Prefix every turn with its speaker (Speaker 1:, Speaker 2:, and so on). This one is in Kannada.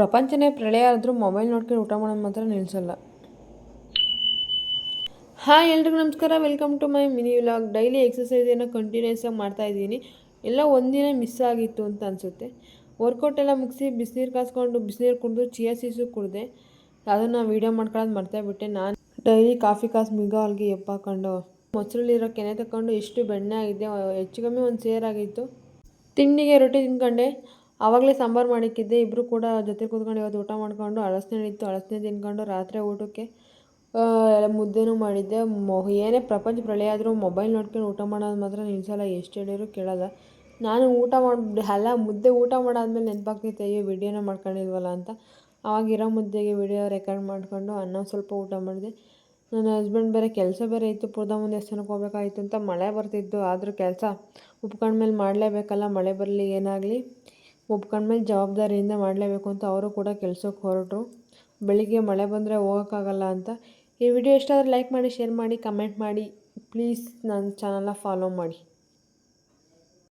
Speaker 1: ಪ್ರಪಂಚನೇ ಪ್ರಳಯ ಆದರೂ ಮೊಬೈಲ್ ನೋಡ್ಕೊಂಡು ಊಟ ಮಾಡೋದು ಮಾತ್ರ ನಿಲ್ಲಿಸಲ್ಲ. ಹಾಯ್ ಎಲ್ರಿಗೂ ನಮಸ್ಕಾರ, welcome to my mini vlog. Daily ಎಕ್ಸಸೈಸನ್ನು ಕಂಟಿನ್ಯೂಸ್ ಆಗಿ ಮಾಡ್ತಾಯಿದ್ದೀನಿ. ಎಲ್ಲ ಒಂದಿನ ಮಿಸ್ ಆಗಿತ್ತು ಅಂತ ಅನಿಸುತ್ತೆ. ವರ್ಕೌಟ್ ಎಲ್ಲ ಮುಗಿಸಿ ಬಿಸಿನೀರು ಕಾಸ್ಕೊಂಡು ಬಿಸಿನೀರು ಕುಡಿದು ಚಿಯಾ ಸೀಡ್ಸು ಕುಡಿದೆ. ಅದನ್ನು ವೀಡಿಯೋ ಮಾಡ್ಕೊಳ್ಳೋದು ಮರ್ತೇಬಿಟ್ಟೆ. ನಾನು ಡೈಲಿ ಕಾಫಿ ಕಾಸು ಮಿಗೋ ಹಾಲ್ಗೆ ಎಪ್ಪಾಕೊಂಡು ಮೊಸರಲ್ಲಿರೋ ಕೆನೆ ತಗೊಂಡು ಎಷ್ಟು ಬೆಣ್ಣೆ ಆಗಿದ್ದೆ, ಹೆಚ್ಚು ಕಮ್ಮಿ ಒಂದು ಸೇರ್ ಆಗಿತ್ತು. ತಿಂಡಿಗೆ ರೊಟ್ಟಿ ತಿನ್ಕೊಂಡೆ. ಆವಾಗಲೇ ಸಾಂಬಾರು ಮಾಡಿಕ್ಕಿದ್ದೆ. ಇಬ್ಬರು ಕೂಡ ಜೊತೆ ಕೂತ್ಕೊಂಡು ಇವತ್ತು ಊಟ ಮಾಡಿಕೊಂಡು ಅಳಸನೆ ಇತ್ತು, ಅಳಸನೆ ತಿನ್ಕೊಂಡು ರಾತ್ರಿ ಊಟಕ್ಕೆ ಮುದ್ದೆನೂ ಮಾಡಿದ್ದೆ. ಏನೇ ಪ್ರಪಂಚ ಪ್ರಳಯ ಆದರೂ ಮೊಬೈಲ್ ನೋಡ್ಕೊಂಡು ಊಟ ಮಾಡೋದು ಮಾತ್ರ ನಿಲ್ಲಿಸಲ್ಲ. ಎಷ್ಟು ಹೇಳಿದ್ರು ಕೇಳಲ್ಲ. ನಾನು ಊಟ ಮಾಡಿ ಮುದ್ದೆ ಊಟ ಮಾಡಾದ್ಮೇಲೆ ನೆನಪಾಗ್ತೈತೆ, ಅಯ್ಯೋ ವಿಡಿಯೋನ ಮಾಡ್ಕೊಂಡಿಲ್ವಲ್ಲ ಅಂತ. ಆವಾಗಿರೋ ಮುದ್ದೆಗೆ ವಿಡಿಯೋ ರೆಕಾರ್ಡ್ ಮಾಡಿಕೊಂಡು ಅನ್ನ ಸ್ವಲ್ಪ ಊಟ ಮಾಡಿದೆ. ನನ್ನ ಹಸ್ಬೆಂಡ್ ಬೇರೆ ಕೆಲಸ ಬೇರೆ ಇತ್ತು, ಪುರದಮ್ಮನ ದೇವಸ್ಥಾನಕ್ಕೆ ಹೋಗ್ಬೇಕಾಗಿತ್ತು ಅಂತ. ಮಳೆ ಬರ್ತಿದ್ದು, ಆದರೂ ಕೆಲಸ ಒಪ್ಕೊಂಡ್ಮೇಲೆ ಮಾಡಲೇಬೇಕಲ್ಲ. ಮಳೆ ಬರಲಿ ಏನಾಗಲಿ ಒಪ್ಕೊಂಡ್ಮೇಲೆ ಜವಾಬ್ದಾರಿಯಿಂದ ಮಾಡಲೇಬೇಕು ಅಂತ ಅವರು ಕೂಡ ಕೆಲಸಕ್ಕೆ ಹೊರಟರು. ಬೆಳಿಗ್ಗೆ ಮಳೆ ಬಂದರೆ ಹೋಗೋಕ್ಕಾಗಲ್ಲ ಅಂತ. ಈ ವಿಡಿಯೋ ಇಷ್ಟ ಆದರೆ ಲೈಕ್ ಮಾಡಿ, ಶೇರ್ ಮಾಡಿ, ಕಮೆಂಟ್ ಮಾಡಿ. ಪ್ಲೀಸ್ ನನ್ನ ಚಾನಲ್ನ ಫಾಲೋ ಮಾಡಿ.